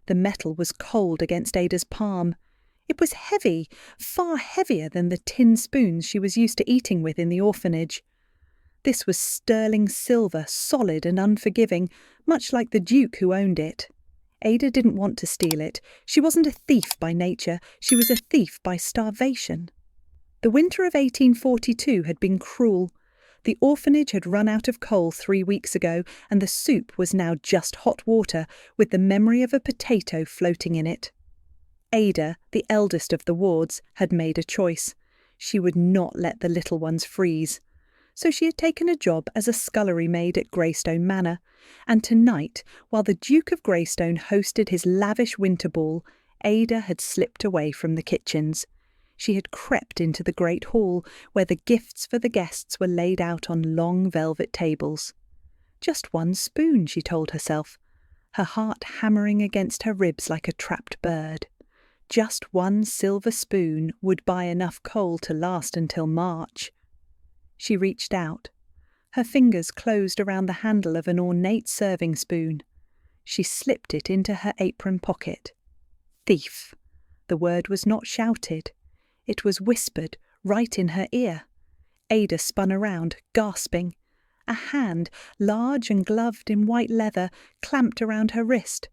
The metal was cold against Ada's palm. It was heavy, far heavier than the tin spoons she was used to eating with in the orphanage. This was sterling silver, solid and unforgiving, much like the Duke who owned it. Ada didn't want to steal it. She wasn't a thief by nature. She was a thief by starvation. The winter of 1842 had been cruel. The orphanage had run out of coal 3 weeks ago, and the soup was now just hot water, with the memory of a potato floating in it. Ada, the eldest of the wards, had made a choice. She would not let the little ones freeze. So she had taken a job as a scullery maid at Greystone Manor, and tonight, while the Duke of Greystone hosted his lavish winter ball, Ada had slipped away from the kitchens. She had crept into the great hall, where the gifts for the guests were laid out on long velvet tables. Just one spoon, she told herself, her heart hammering against her ribs like a trapped bird. Just one silver spoon would buy enough coal to last until March. She reached out. Her fingers closed around the handle of an ornate serving spoon. She slipped it into her apron pocket. Thief. The word was not shouted. It was whispered right in her ear. Ada spun around, gasping. A hand, large and gloved in white leather, clamped around her wrist.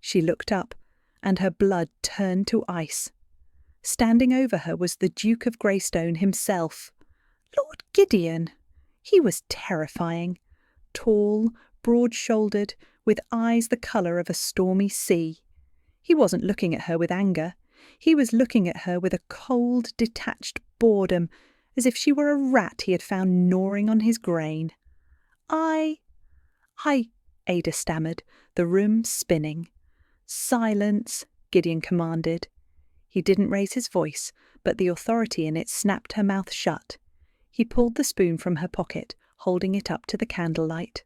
She looked up, and her blood turned to ice. Standing over her was the Duke of Greystone himself. Lord Gideon! He was terrifying. Tall, broad-shouldered, with eyes the colour of a stormy sea. He wasn't looking at her with anger. He was looking at her with a cold, detached boredom, as if she were a rat he had found gnawing on his grain. I, Ada stammered, the room spinning. Silence, Gideon commanded. He didn't raise his voice, but the authority in it snapped her mouth shut. He pulled the spoon from her pocket, holding it up to the candlelight.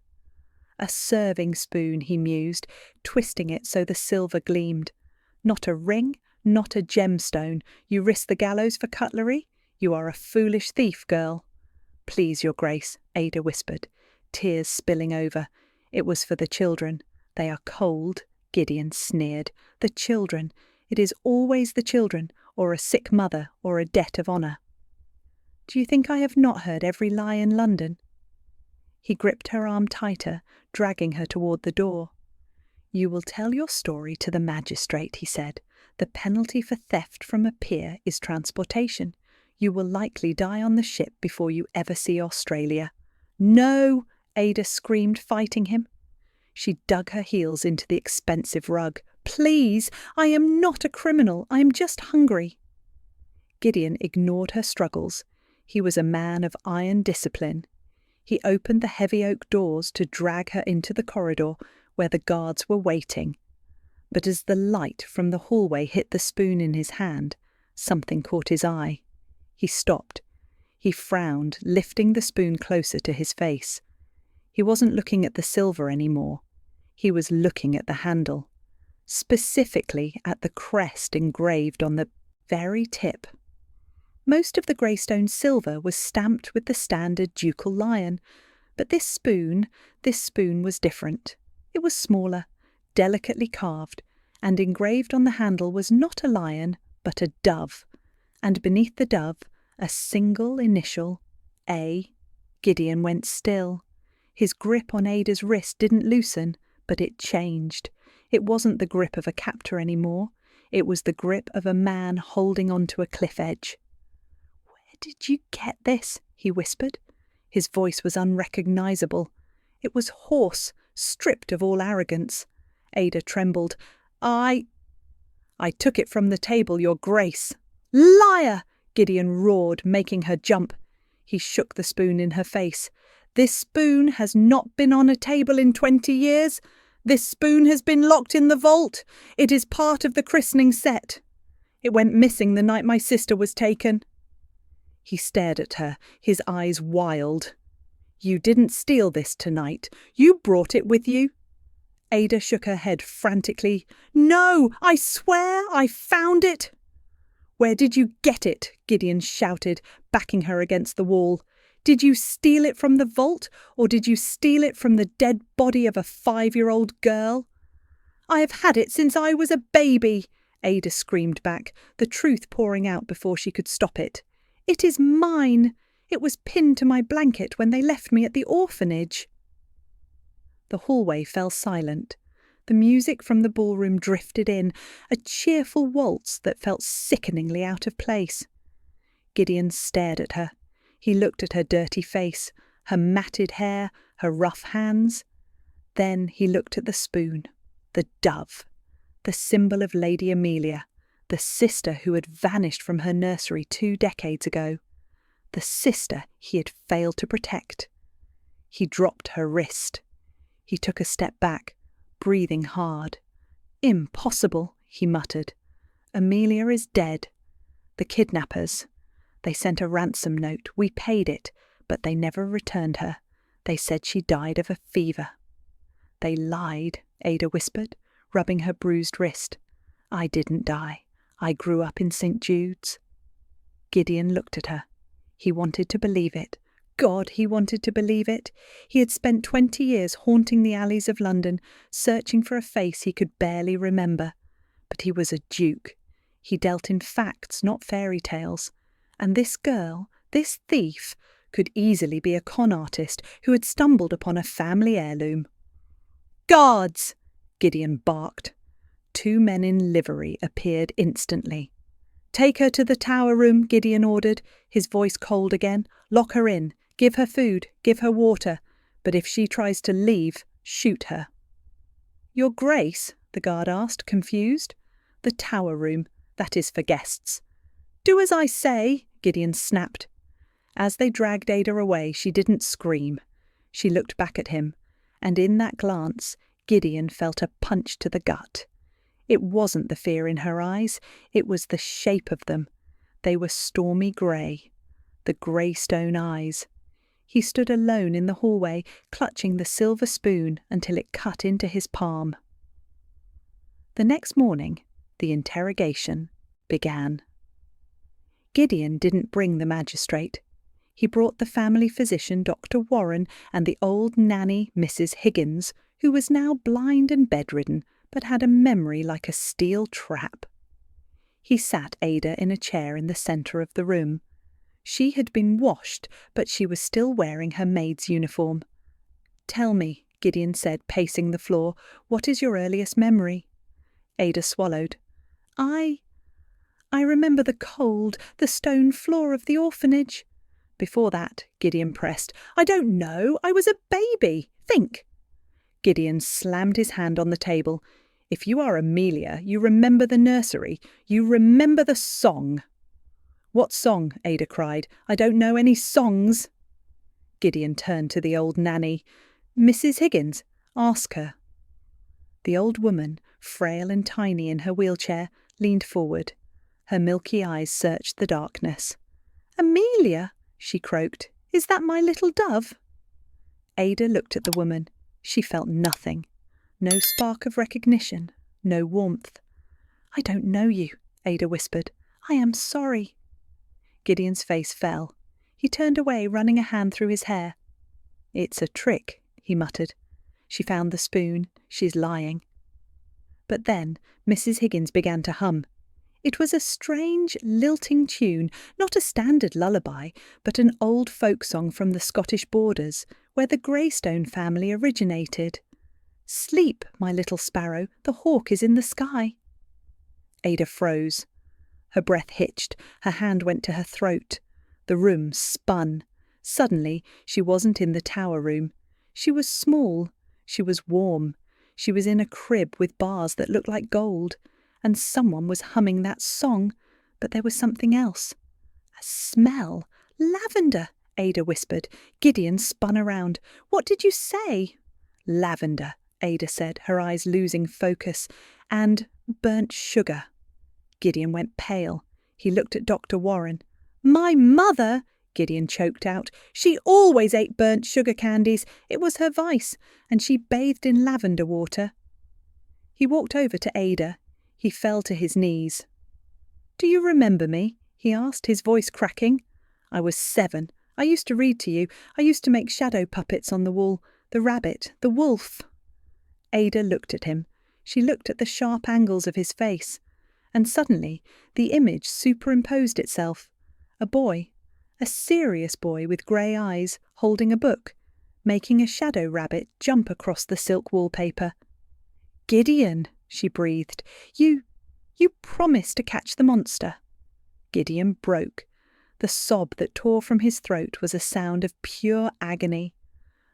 A serving spoon, he mused, twisting it so the silver gleamed. Not a ring, not a gemstone. You risk the gallows for cutlery? You are a foolish thief, girl. Please, your grace, Ada whispered, tears spilling over. It was for the children. They are cold, Gideon sneered. The children. It is always the children, or a sick mother, or a debt of honour. Do you think I have not heard every lie in London? He gripped her arm tighter, dragging her toward the door. You will tell your story to the magistrate, he said. The penalty for theft from a pier is transportation. You will likely die on the ship before you ever see Australia. No! Ada screamed, fighting him. She dug her heels into the expensive rug. Please! I am not a criminal. I am just hungry. Gideon ignored her struggles. He was a man of iron discipline. He opened the heavy oak doors to drag her into the corridor where the guards were waiting. But as the light from the hallway hit the spoon in his hand, something caught his eye. He stopped. He frowned, lifting the spoon closer to his face. He wasn't looking at the silver anymore. He was looking at the handle, specifically at the crest engraved on the very tip. Most of the Greystone silver was stamped with the standard ducal lion, but this spoon was different. It was smaller, delicately carved, and engraved on the handle was not a lion, but a dove, and beneath the dove a single initial, A. Gideon went still. His grip on Ada's wrist didn't loosen, but it changed. It wasn't the grip of a captor anymore. It was the grip of a man holding onto a cliff edge. Where did you get this? He whispered. His voice was unrecognisable. It was hoarse, stripped of all arrogance. Ada trembled. I took it from the table, your grace. Liar! Gideon roared, making her jump. He shook the spoon in her face. This spoon has not been on a table in 20 years. This spoon has been locked in the vault. It is part of the christening set. It went missing the night my sister was taken. He stared at her, his eyes wild. You didn't steal this tonight. You brought it with you. Ada shook her head frantically. No, I swear I found it. Where did you get it? Gideon shouted, backing her against the wall. Did you steal it from the vault, or did you steal it from the dead body of a 5-year-old girl? I have had it since I was a baby, Ada screamed back, the truth pouring out before she could stop it. It is mine. It was pinned to my blanket when they left me at the orphanage. The hallway fell silent. The music from the ballroom drifted in, a cheerful waltz that felt sickeningly out of place. Gideon stared at her. He looked at her dirty face, her matted hair, her rough hands. Then he looked at the spoon, the dove, the symbol of Lady Amelia, the sister who had vanished from her nursery 2 decades ago, the sister he had failed to protect. He dropped her wrist. He took a step back, breathing hard. Impossible, he muttered. Amelia is dead. The kidnappers. They sent a ransom note. We paid it, but they never returned her. They said she died of a fever. They lied, Ada whispered, rubbing her bruised wrist. I didn't die. I grew up in St. Jude's. Gideon looked at her. He wanted to believe it. God, he wanted to believe it. He had spent 20 years haunting the alleys of London, searching for a face he could barely remember. But he was a duke. He dealt in facts, not fairy tales. And this girl, this thief, could easily be a con artist who had stumbled upon a family heirloom. Guards! Gideon barked. 2 men in livery appeared instantly. Take her to the tower room, Gideon ordered, his voice cold again. Lock her in. Give her food. Give her water. But if she tries to leave, shoot her. Your Grace? The guard asked, confused. The tower room. That is for guests. Do as I say, Gideon snapped. As they dragged Ada away, she didn't scream. She looked back at him, and in that glance, Gideon felt a punch to the gut. It wasn't the fear in her eyes, it was the shape of them. They were stormy grey, the Greystone eyes. He stood alone in the hallway, clutching the silver spoon until it cut into his palm. The next morning, the interrogation began. Gideon didn't bring the magistrate. He brought the family physician, Dr. Warren, and the old nanny, Mrs. Higgins, who was now blind and bedridden, but had a memory like a steel trap. He sat Ada in a chair in the centre of the room. She had been washed, but she was still wearing her maid's uniform. Tell me, Gideon said, pacing the floor, what is your earliest memory? Ada swallowed. I remember the cold, the stone floor of the orphanage. Before that, Gideon pressed, I don't know, I was a baby. Think. Gideon slammed his hand on the table. If you are Amelia, you remember the nursery. You remember the song. What song? Ada cried. I don't know any songs. Gideon turned to the old nanny. Mrs. Higgins, ask her. The old woman, frail and tiny in her wheelchair, leaned forward. Her milky eyes searched the darkness. Amelia, she croaked, is that my little dove? Ada looked at the woman. She felt nothing. No spark of recognition, no warmth. I don't know you, Ada whispered. I am sorry. Gideon's face fell. He turned away, running a hand through his hair. It's a trick, he muttered. She found the spoon. She's lying. But then Mrs. Higgins began to hum. It was a strange, lilting tune, not a standard lullaby, but an old folk song from the Scottish borders, where the Greystone family originated. Sleep, my little sparrow, the hawk is in the sky. Ada froze. Her breath hitched, her hand went to her throat. The room spun. Suddenly, she wasn't in the tower room. She was small. She was warm. She was in a crib with bars that looked like gold. And someone was humming that song, but there was something else. A smell. Lavender, Ada whispered. Gideon spun around. What did you say? Lavender, Ada said, her eyes losing focus. And burnt sugar. Gideon went pale. He looked at Dr. Warren. My mother, Gideon choked out. She always ate burnt sugar candies. It was her vice, and she bathed in lavender water. He walked over to Ada. He fell to his knees. Do you remember me? He asked, his voice cracking. I was 7. I used to read to you. I used to make shadow puppets on the wall. The rabbit, the wolf. Ada looked at him. She looked at the sharp angles of his face, and suddenly the image superimposed itself. A boy, a serious boy with grey eyes, holding a book, making a shadow rabbit jump across the silk wallpaper. "Gideon," she breathed, you promised to catch the monster." Gideon broke. The sob that tore from his throat was a sound of pure agony.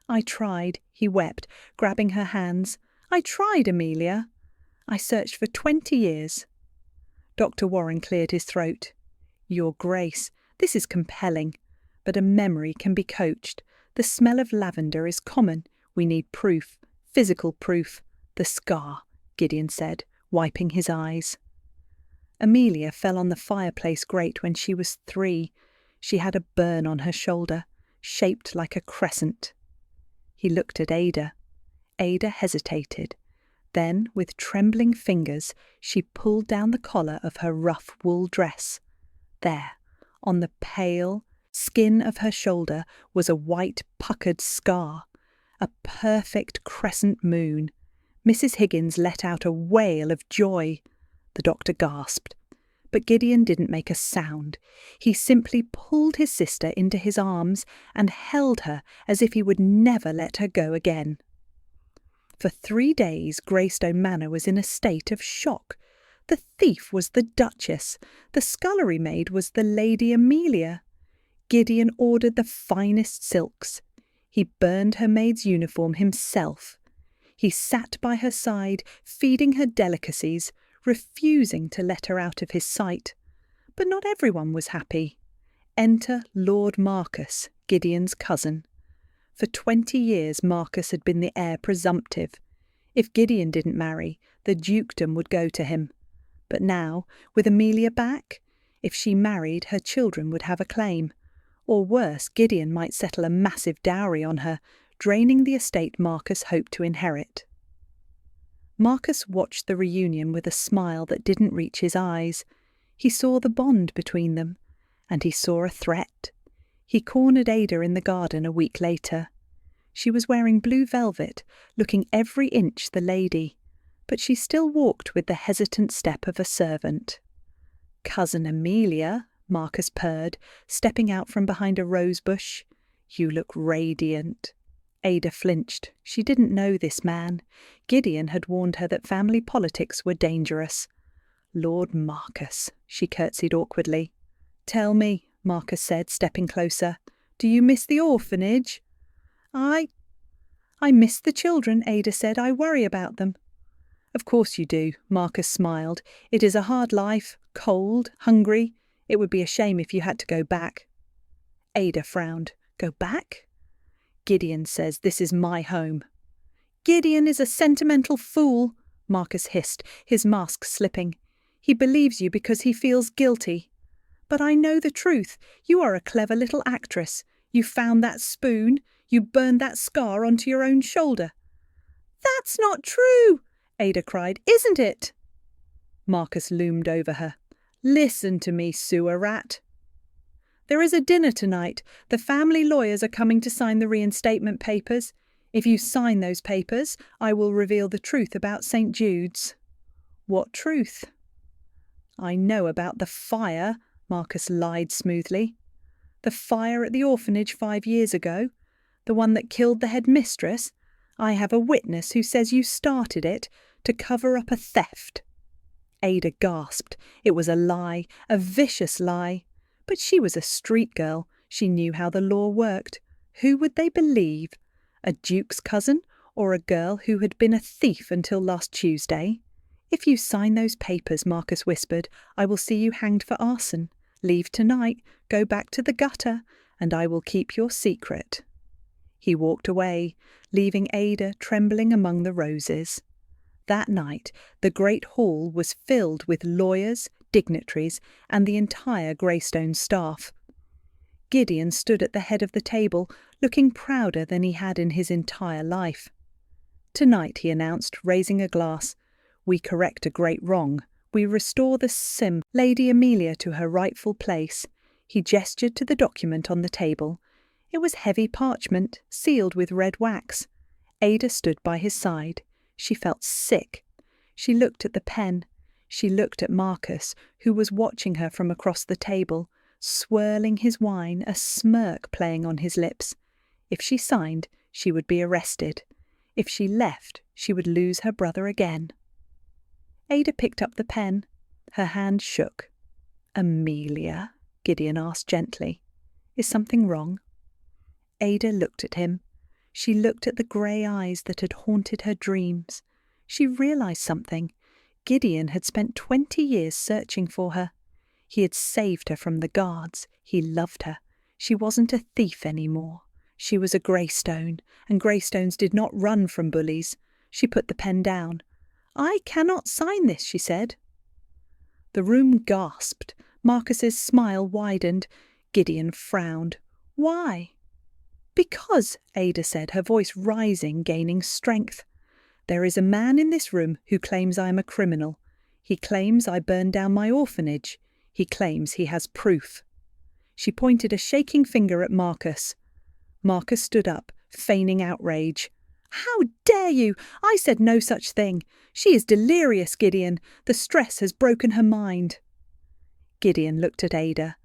"I tried," he wept, grabbing her hands. "I tried, Amelia. I searched for 20 years. Dr. Warren cleared his throat. "Your Grace, this is compelling, but a memory can be coached. The smell of lavender is common. We need proof, physical proof. The scar," Gideon said, wiping his eyes. Amelia fell on the fireplace grate when she was 3. She had a burn on her shoulder, shaped like a crescent. He looked at Ada. Ada hesitated. Then, with trembling fingers, she pulled down the collar of her rough wool dress. There, on the pale skin of her shoulder, was a white puckered scar, a perfect crescent moon. Mrs. Higgins let out a wail of joy. The doctor gasped. But Gideon didn't make a sound. He simply pulled his sister into his arms and held her as if he would never let her go again. For 3 days, Greystone Manor was in a state of shock. The thief was the Duchess. The scullery maid was the Lady Amelia. Gideon ordered the finest silks. He burned her maid's uniform himself. He sat by her side, feeding her delicacies, refusing to let her out of his sight. But not everyone was happy. Enter Lord Marcus, Gideon's cousin. For 20 years Marcus had been the heir presumptive. If Gideon didn't marry, the dukedom would go to him. But now, with Amelia back, if she married, her children would have a claim. Or worse, Gideon might settle a massive dowry on her, draining the estate Marcus hoped to inherit. Marcus watched the reunion with a smile that didn't reach his eyes. He saw the bond between them, and he saw a threat. He cornered Ada in the garden a week later. She was wearing blue velvet, looking every inch the lady, but she still walked with the hesitant step of a servant. "Cousin Amelia," Marcus purred, stepping out from behind a rose bush. "You look radiant." Ada flinched. She didn't know this man. Gideon had warned her that family politics were dangerous. "Lord Marcus," she curtsied awkwardly. "Tell me," Marcus said, stepping closer, "do you miss the orphanage?" I miss the children," Ada said. "I worry about them." "Of course you do," Marcus smiled. "It is a hard life, cold, hungry. It would be a shame if you had to go back." Ada frowned. "Go back?" "Gideon says this is my home." "Gideon is a sentimental fool," Marcus hissed, his mask slipping. "He believes you because he feels guilty. But I know the truth. You are a clever little actress. You found that spoon. You burned that scar onto your own shoulder." "That's not true," Ada cried. "Isn't it?" Marcus loomed over her. "Listen to me, sewer rat. There is a dinner tonight. The family lawyers are coming to sign the reinstatement papers. If you sign those papers, I will reveal the truth about St. Jude's." "What truth?" "I know about the fire," Marcus lied smoothly. "The fire at the orphanage 5 years ago. The one that killed the headmistress. I have a witness who says you started it to cover up a theft." Ada gasped. It was a lie, a vicious lie. But she was a street girl. She knew how the law worked. Who would they believe? A duke's cousin, or a girl who had been a thief until last Tuesday? "If you sign those papers," Marcus whispered, "I will see you hanged for arson. Leave tonight, go back to the gutter, and I will keep your secret." He walked away, leaving Ada trembling among the roses. That night, the great hall was filled with lawyers, dignitaries, and the entire Greystone staff. Gideon stood at the head of the table, looking prouder than he had in his entire life. "Tonight," he announced, raising a glass, "we correct a great wrong. We restore the Lady Amelia to her rightful place." He gestured to the document on the table. It was heavy parchment, sealed with red wax. Ada stood by his side. She felt sick. She looked at the pen. She looked at Marcus, who was watching her from across the table, swirling his wine, a smirk playing on his lips. If she signed, she would be arrested. If she left, she would lose her brother again. Ada picked up the pen. Her hand shook. "Amelia?" Gideon asked gently. "Is something wrong?" Ada looked at him. She looked at the grey eyes that had haunted her dreams. She realised something. Gideon had spent 20 years searching for her. He had saved her from the guards. He loved her. She wasn't a thief any more. She was a Greystone, and Greystones did not run from bullies. She put the pen down. "I cannot sign this," she said. The room gasped. Marcus's smile widened. Gideon frowned. "Why?" "Because," Ada said, her voice rising, gaining strength. "There is a man in this room who claims I am a criminal. He claims I burned down my orphanage. He claims he has proof." She pointed a shaking finger at Marcus. Marcus stood up, feigning outrage. "How dare you? I said no such thing. She is delirious, Gideon. The stress has broken her mind." Gideon looked at Ada.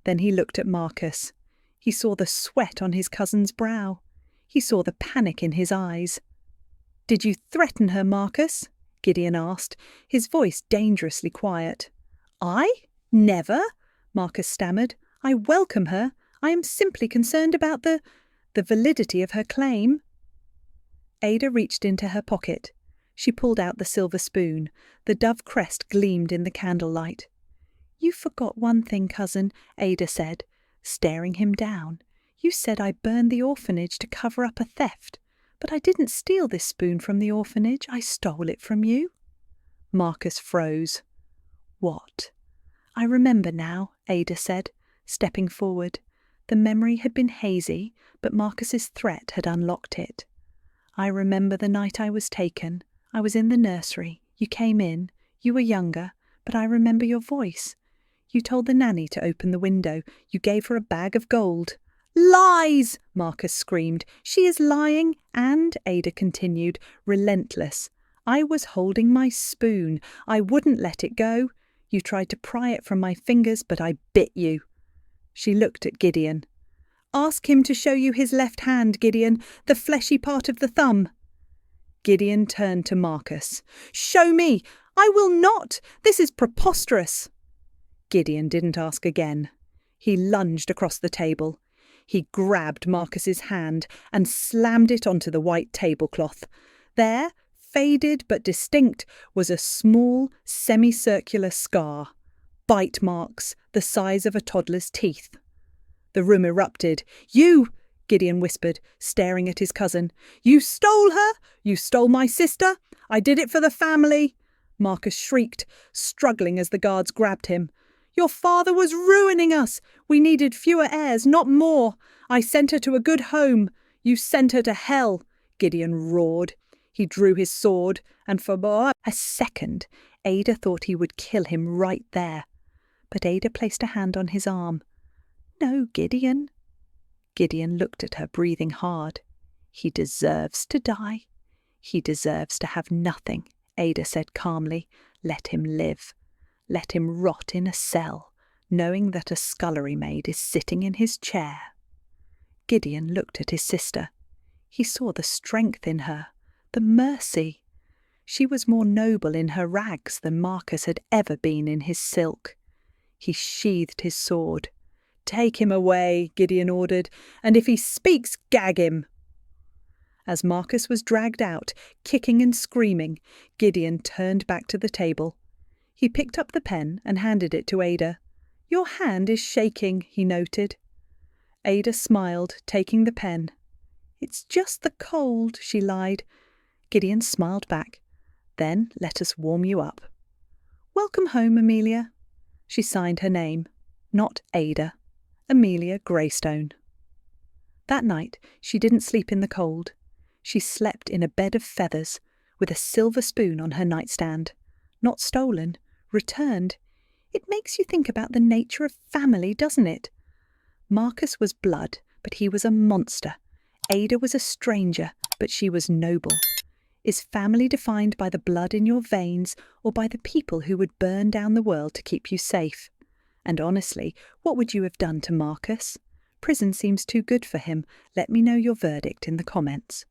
Then he looked at Marcus. He saw the sweat on his cousin's brow. He saw the panic in his eyes. "Did you threaten her, Marcus?" Gideon asked, his voice dangerously quiet. "I? Never," Marcus stammered. "I welcome her. I am simply concerned about the validity of her claim." Ada reached into her pocket. She pulled out the silver spoon. The dove crest gleamed in the candlelight. "You forgot one thing, cousin," Ada said, staring him down. "You said I burned the orphanage to cover up a theft. But I didn't steal this spoon from the orphanage. I stole it from you." Marcus froze. "What?" "I remember now," Ada said, stepping forward. The memory had been hazy, but Marcus's threat had unlocked it. "I remember the night I was taken. I was in the nursery. You came in. You were younger, but I remember your voice. You told the nanny to open the window. You gave her a bag of gold." "Lies!" Marcus screamed. "She is lying." "And," Ada continued, relentless, "I was holding my spoon. I wouldn't let it go. You tried to pry it from my fingers, but I bit you." She looked at Gideon. "Ask him to show you his left hand, Gideon, the fleshy part of the thumb." Gideon turned to Marcus. "Show me!" "I will not! This is preposterous!" Gideon didn't ask again. He lunged across the table. He grabbed Marcus's hand and slammed it onto the white tablecloth. There, faded but distinct, was a small, semicircular scar. Bite marks the size of a toddler's teeth. The room erupted. "You!" Gideon whispered, staring at his cousin. "You stole her! You stole my sister! I did it for the family!" Marcus shrieked, struggling as the guards grabbed him. "Your father was ruining us! We needed fewer heirs, not more! I sent her to a good home! You sent her to hell!" Gideon roared. He drew his sword, and for a second Ada thought he would kill him right there. But Ada placed a hand on his arm. "No, Gideon." Gideon looked at her, breathing hard. "He deserves to die. He deserves to have nothing," Ada said calmly. "Let him live. Let him rot in a cell, knowing that a scullery maid is sitting in his chair." Gideon looked at his sister. He saw the strength in her, the mercy. She was more noble in her rags than Marcus had ever been in his silk. He sheathed his sword. "Take him away," Gideon ordered, "and if he speaks, gag him." As Marcus was dragged out, kicking and screaming, Gideon turned back to the table. He picked up the pen and handed it to Ada. "Your hand is shaking," he noted. Ada smiled, taking the pen. "It's just the cold," she lied. Gideon smiled back. "Then let us warm you up." "Welcome home, Amelia." She signed her name, not Ada. Amelia Greystone. That night she didn't sleep in the cold. She slept in a bed of feathers, with a silver spoon on her nightstand. Not stolen, returned. It makes you think about the nature of family, doesn't it? Marcus was blood, but he was a monster. Ada was a stranger, but she was noble. Is family defined by the blood in your veins or by the people who would burn down the world to keep you safe? And honestly, what would you have done to Marcus? Prison seems too good for him. Let me know your verdict in the comments.